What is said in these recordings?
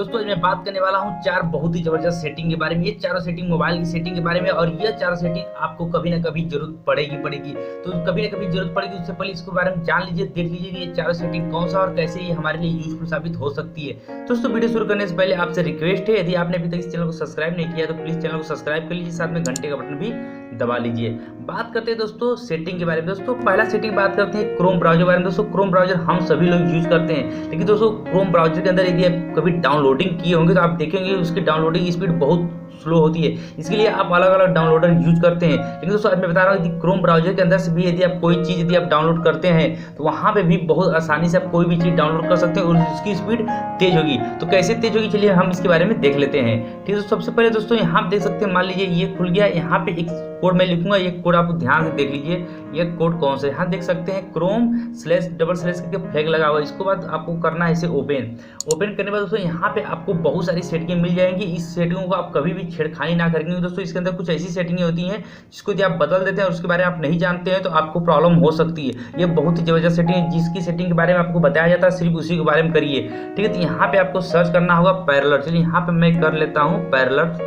दोस्तों आज मैं बात करने वाला हूँ चार बहुत ही जबरदस्त सेटिंग के बारे में। ये चारों सेटिंग मोबाइल की सेटिंग के बारे में, और ये चारों सेटिंग आपको कभी ना कभी जरूरत पड़ेगी। तो कभी ना कभी जरूरत पड़ेगी, उससे पहले इसके बारे में जान लीजिए, देख लीजिए कि ये चारों सेटिंग कौन सा और कैसे ये हमारे लिए यूजफुल साबित हो सकती है। दोस्तों वीडियो शुरू करने से पहले आपसे रिक्वेस्ट है, यदि आपने अभी तक इस चैनल को सब्सक्राइब नहीं किया तो प्लीज चैनल को सब्सक्राइब कर लीजिए, साथ में घंटे का बटन भी दबा लीजिए। बात करते हैं दोस्तों सेटिंग के बारे में। दोस्तों पहला सेटिंग बात करते हैं क्रोम ब्राउजर के बारे में। दोस्तों क्रोम ब्राउजर हम सभी लोग यूज करते हैं, लेकिन दोस्तों क्रोम ब्राउजर के अंदर यदि आप कभी डाउनलोडिंग किए होंगे तो आप देखेंगे उसकी डाउनलोडिंग स्पीड बहुत स्लो होती है। इसके लिए आप अलग अलग डाउनलोडर यूज करते हैं। लेकिन दोस्तों आज मैं बता रहा हूँ यदि क्रोम ब्राउजर के अंदर से भी यदि आप कोई चीज़ यदि आप डाउनलोड करते हैं तो वहाँ पे भी बहुत आसानी से आप कोई भी चीज़ डाउनलोड कर सकते हैं और उसकी स्पीड तेज होगी। तो कैसे तेज होगी चलिए हम इसके बारे में देख लेते हैं। ठीक है, सबसे पहले दोस्तों यहाँ देख सकते हैं, मान लीजिए ये खुल गया, यहाँ पे एक कोड मैं लिखूंगा, ये कोड आप ध्यान से देख लीजिए ये कोड कौन सा है। यहाँ देख सकते हैं क्रोम/डबल/ करके फ्लैग लगा हुआ है। इसके बाद आपको करना है इसे ओपन करने के बाद दोस्तों यहाँ पे आपको बहुत सारी सेटिंगें मिल जाएंगी। इस सेटिंगों को आप कभी भी छेड़खानी ना करेंगे दोस्तों। इसके अंदर कुछ ऐसी सेटिंगें होती हैं जिसको यदि आप बदल देते हैं और उसके बारे में आप नहीं जानते हैं तो आपको प्रॉब्लम हो सकती है। ये बहुत ही जबरदस्त सेटिंग है, जिसकी सेटिंग के बारे में आपको बताया जाता है सिर्फ उसी के बारे में करिए। ठीक है, तो यहाँ पे आपको सर्च करना होगा पैरेलल। चलिए यहाँ पे मैं कर लेता हूँ पैरेलल।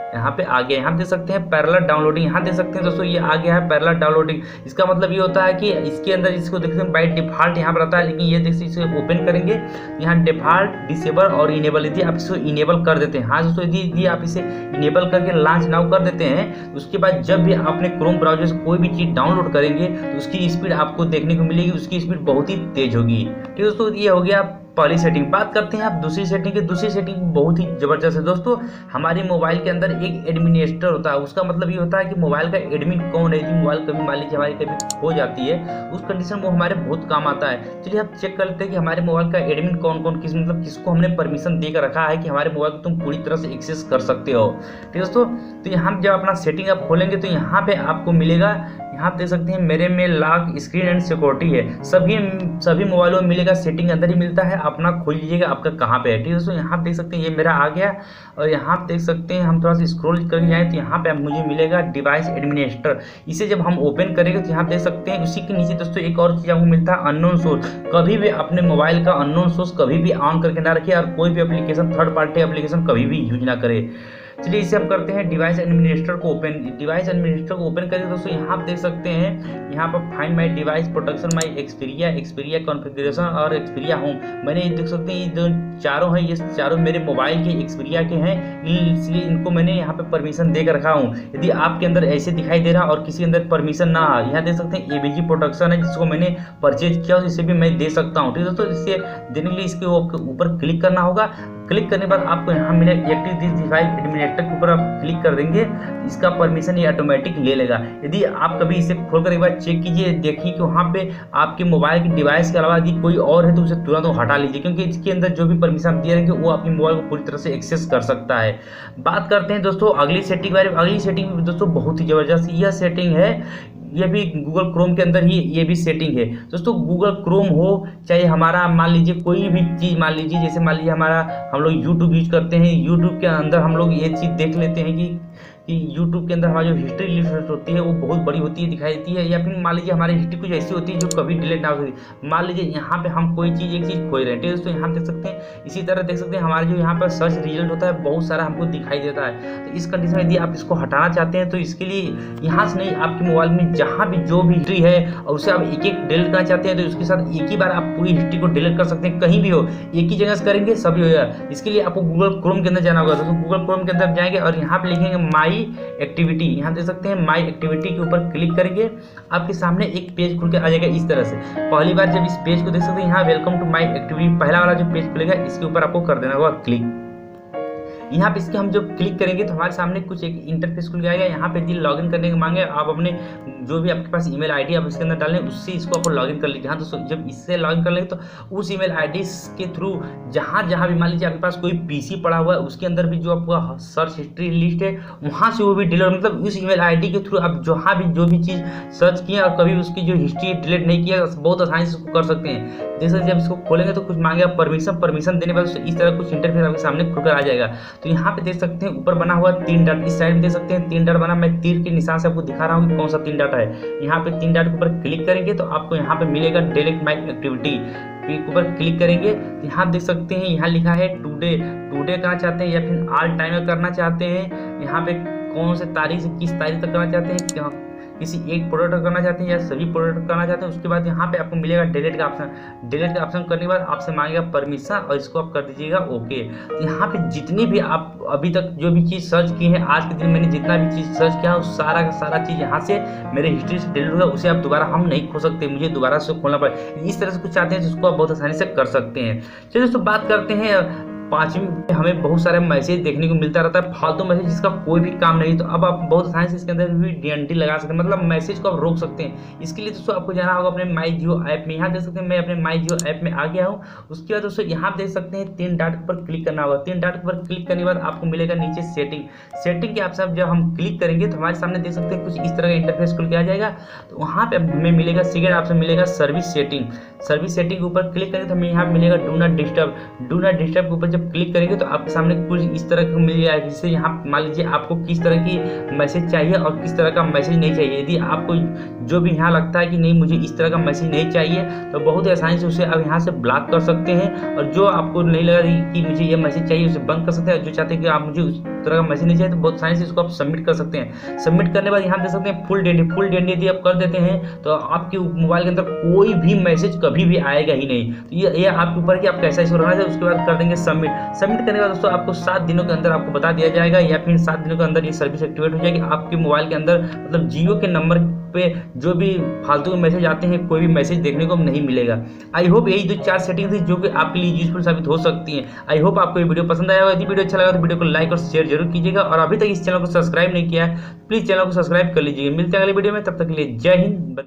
यहाँ पे आ गया, यहाँ देख सकते हैं पैरेलल डाउनलोडिंग। यहाँ देख सकते हैं दोस्तों ये आ गया है पैरेलल डाउनलोडिंग। इसका मतलब ये होता है कि इसके अंदर इसको देखते हैं बाय डिफॉल्ट यहाँ पर आता है, लेकिन ये देखिए इसे ओपन करेंगे यहाँ डिफॉल्ट डिसेबल और इनेबल, यदि आप इसको इनेबल कर देते हैं। हाँ दोस्तों, यदि आप इसे इनेबल करके लॉन्च नाउ कर देते हैं तो उसके बाद जब भी आपने क्रोम ब्राउजर से कोई भी चीज़ डाउनलोड करेंगे तो उसकी स्पीड आपको देखने को मिलेगी, उसकी स्पीड बहुत ही तेज होगी। ठीक है दोस्तों, ये हो गया पहली सेटिंग। बात करते हैं आप दूसरी सेटिंग की। दूसरी सेटिंग बहुत ही जबरदस्त है दोस्तों। हमारे मोबाइल के अंदर एक एडमिनिस्ट्रेटर होता है। उसका मतलब ये होता है कि मोबाइल का एडमिन कौन है। यदि मोबाइल कभी मान लीजिए हमारी कभी खो जाती है उस कंडीशन में वो हमारे बहुत काम आता है। चलिए आप चेक कर लेते हैं कि हमारे मोबाइल का एडमिन कौन कौन किसको हमने परमिशन देकर रखा है कि हमारे मोबाइल को तुम पूरी तरह से एक्सेस कर सकते हो। ठीक है दोस्तों, तो यहाँ जब अपना सेटिंग आप खोलेंगे तो यहाँ पे आपको मिलेगा, यहाँ आप देख सकते हैं मेरे में लॉक स्क्रीन एंड सिक्योरिटी है। सभी मोबाइलों में मिलेगा, सेटिंग अंदर ही मिलता है, अपना खोल लीजिएगा आपका कहाँ पे है। ठीक है दोस्तों, यहाँ देख सकते हैं ये मेरा आ गया, और यहाँ देख सकते हैं हम थोड़ा सा स्क्रॉल करके जाएँ तो यहाँ पे मुझे मिलेगा डिवाइस एडमिनिस्ट्रेटर। इसे जब हम ओपन करेंगे तो यहाँ देख सकते हैं उसी के नीचे दोस्तों एक और चीज़ आपको मिलता है अननोन सोर्स। कभी भी अपने मोबाइल का अननोन सोर्स कभी भी ऑन करके ना रखिए और कोई भी एप्लीकेशन थर्ड पार्टी एप्लीकेशन कभी भी यूज ना करें। चलिए इसे हम करते हैं डिवाइस एडमिनिस्ट्रेटर को ओपन। डिवाइस एडमिनिस्ट्रेटर को ओपन करके दोस्तों यहाँ आप देख सकते हैं, यहाँ पर find my device protection, my Xperia configuration और एक्सपीरिया होम। मैंने ये देख सकते हैं ये जो चारों हैं ये चारों मेरे मोबाइल के एक्सपीरिया के हैं, इसलिए इनको मैंने यहाँ पे परमिशन देकर रखा हूँ। यदि आपके अंदर ऐसे दिखाई दे रहा और किसी अंदर परमिशन ना है, यहाँ देख सकते हैं एबीजी प्रोटेक्शन है जिसको मैंने परचेज किया, इसे भी मैं दे सकता हूँ। ठीक है दोस्तों, इसे देने के लिए इसके ऊपर क्लिक करना होगा। क्लिक करने के बाद आपको यहाँ मिले एक्टिव दिस डिवाइस एडमिनिस्ट्रेटर के ऊपर आप क्लिक कर देंगे, इसका परमिशन ये ऑटोमेटिक ले लेगा। यदि आप कभी इसे खोलकर एक बार चेक कीजिए, देखिए कि वहाँ पे आपके मोबाइल की डिवाइस के अलावा यदि कोई और है तो उसे तुरंत हटा लीजिए, क्योंकि इसके अंदर जो भी परमिशन आप दिए रहेंगे वो आपके मोबाइल को पूरी तरह से एक्सेस कर सकता है। बात करते हैं दोस्तों अगली सेटिंग के बारे में। अगली सेटिंग भी दोस्तों बहुत ही जबरदस्त यह सेटिंग है, ये भी गूगल क्रोम के अंदर ही ये भी सेटिंग है दोस्तों। गूगल क्रोम हो चाहे हमारा मान लीजिए कोई भी चीज़, मान लीजिए जैसे मान लीजिए हम लोग यूट्यूब यूज करते हैं, यूट्यूब के अंदर हम लोग ये चीज़ देख लेते हैं कि यूट्यूब के अंदर हमारी जो हिस्ट्री लिस्ट होती है वो बहुत बड़ी होती है, दिखाई देती है। या फिर मान लीजिए हमारी हिस्ट्री कुछ ऐसी होती है जो कभी डिलीट ना हो सकती। मान लीजिए यहाँ पे हम कोई चीज़ एक चीज़ खोज रहे हैं, ठीक है दोस्तों, यहाँ देख सकते हैं इसी तरह देख सकते हैं हमारे जो यहाँ पर सर्च रिजल्ट होता है बहुत सारा हमको दिखाई देता है। तो इस कंडीशन में यदि आप इसको हटाना चाहते हैं तो इसके लिए यहाँ से नहीं, आपके मोबाइल में जहाँ भी जो भी हिस्ट्री है और उसे आप एक एक डिलीट करना चाहते हैं तो उसके साथ एक ही बार आप पूरी हिस्ट्री को डिलीट कर सकते हैं, कहीं भी हो, एक ही जगह से करेंगे सभी हो जाएगा। इसके लिए आपको गूगल क्रोम के अंदर जाना होगा। तो गूगल क्रोम के अंदर जाएंगे और यहाँ पे लिखेंगे माई एक्टिविटी। यहाँ देख सकते हैं माई एक्टिविटी के ऊपर क्लिक करेंगे, आपके सामने एक पेज खुल के आ जाएगा इस तरह से। पहली बार जब इस पेज को देख सकते हैं यहाँ वेलकम टू माई एक्टिविटी पहला वाला जो पेज खुलेगा इसके ऊपर आपको कर देना होगा क्लिक। यहाँ पे इसके हम जब क्लिक करेंगे तो हमारे सामने कुछ एक इंटरफेस खुल जाएगा। यहाँ पे लॉगिन करने के मांगे, आप अपने जो भी आपके पास ईमेल आईडी आप इसके अंदर डालें उससे इसको आपको लॉगिन कर लीजिए। हाँ दोस्तों, जब इससे लॉगिन कर लेंगे तो उस ईमेल आईडी के थ्रू जहाँ भी मान लीजिए आपके पास कोई पीसी पड़ा हुआ है उसके अंदर भी जो आपका सर्च हिस्ट्री लिस्ट है वहाँ से वो भी डिलीट, मतलब उस ईमेल आईडी के थ्रू आप जहाँ भी जो भी चीज़ सर्च किए और कभी उसकी जो हिस्ट्री डिलीट नहीं किया बहुत आसानी से उसको कर सकते हैं। जैसे जब इसको खोलेंगे तो कुछ मांगेगा परमिशन देने पर इस तरह कुछ इंटरफेस आपके सामने खुलकर आ जाएगा। तो यहाँ पे देख सकते हैं ऊपर बना हुआ 3 डॉट, इस साइड में देख सकते हैं 3 डॉट बना, मैं तीर के निशान से आपको दिखा रहा हूँ कि कौन सा 3 डॉट है। यहाँ पे 3 डॉट के ऊपर क्लिक करेंगे तो आपको यहाँ पे मिलेगा डिलीट माई एक्टिविटी। के ऊपर क्लिक करेंगे तो यहाँ देख सकते हैं, यहाँ लिखा है टुडे करना चाहते हैं या फिर ऑल टाइम करना चाहते हैं। यहाँ पे कौन से तारीख से किस तारीख तक करना चाहते हैं, किसी एक प्रोडक्ट करना चाहते हैं या सभी प्रोडक्ट करना चाहते हैं। उसके बाद यहाँ पे आपको मिलेगा डिलीट का ऑप्शन। डिलीट का ऑप्शन करने के बाद आपसे मांगेगा परमिशन और इसको आप कर दीजिएगा ओके। तो यहाँ पे जितनी भी आप अभी तक जो भी चीज़ सर्च की है, आज के दिन मैंने जितना भी चीज़ सर्च किया उस सारा का सारा चीज़ यहाँ से मेरे हिस्ट्री से डिलीट होगा। उसे आप दोबारा हम नहीं खो सकते, मुझे दोबारा से खोलना पड़े। इस तरह से कुछ चाहते हैं जिसको आप बहुत आसानी से कर सकते हैं। चलिए दोस्तों बात करते हैं पाँचवीं। हमें बहुत सारे मैसेज देखने को मिलता रहता है, फालतू मैसेज जिसका कोई भी काम नहीं। तो अब आप बहुत आसानी से इसके अंदर भी DND लगा सकते हैं, मतलब मैसेज को आप रोक सकते हैं। इसके लिए दोस्तों आपको जाना होगा अपने माई जियो ऐप में। यहाँ देख सकते हैं मैं अपने माई जियो ऐप में आ गया हूँ। उसके बाद दोस्तों यहाँ देख सकते हैं 3 डॉट पर क्लिक करना होगा। 3 डॉट पर क्लिक करने के बाद आपको मिलेगा नीचे सेटिंग के ऑप्शन। जब हम क्लिक करेंगे तो हमारे सामने देख सकते हैं कुछ इस तरह का इंटरफेस खुल के आ जाएगा। तो वहाँ पे हमें मिलेगा सेकेंड ऑप्शन मिलेगा सर्विस सेटिंग के ऊपर क्लिक करेंगे तो हमें यहाँ मिलेगा डू नॉट डिस्टर्ब के ऊपर जब क्लिक करेंगे तो आपके सामने कुछ इस तरह का मिल जाएगा। जिससे यहाँ मान लीजिए आपको किस तरह की मैसेज चाहिए और किस तरह का मैसेज नहीं चाहिए। यदि आपको जो भी यहाँ लगता है कि नहीं मुझे इस तरह का मैसेज नहीं चाहिए तो बहुत ही आसानी से उसे आप यहाँ से ब्लॉक कर सकते हैं। और जो आपको नहीं लगा कि मुझे ये मैसेज चाहिए उसे बंद कर सकते हैं। जो चाहते हैं कि आप मुझे उस तरह का मैसेज नहीं चाहिए तो बहुत आसानी से इसको आप सबमिट कर सकते हैं। सबमिट करने के बाद यहाँ देख सकते हैं फुल DND यदि आप कर देते हैं तो आपके मोबाइल के अंदर कोई भी मैसेज कभी भी आएगा ही नहीं। तो ये आपके ऊपर कि आप कैसा इसको रखना चाहिए। उसके बाद कर देंगे सबमिट करने के बाद दोस्तों आपको 7 दिनों के अंदर आपको बता दिया जाएगा या फिर 7 दिनों के अंदर ये सर्विस एक्टिवेट हो जाएगी आपके मोबाइल के अंदर। मतलब जियो के नंबर पे जो भी फालतू के मैसेज आते हैं कोई भी मैसेज देखने को नहीं मिलेगा। आई होप यही 2-4 सेटिंग थी जो कि आपके लिए यूजफुल साबित हो सकती हैं। आई होप आपको ये वीडियो पसंद आया होगा। यदि वीडियो अच्छा लगा तो वीडियो को लाइक और शेयर जरूर कीजिएगा और अभी तक इस चैनल को सब्सक्राइब नहीं किया है प्लीज चैनल को सब्सक्राइब कर लीजिए। मिलते हैं अगले वीडियो में, तब तक के लिए जय हिंद।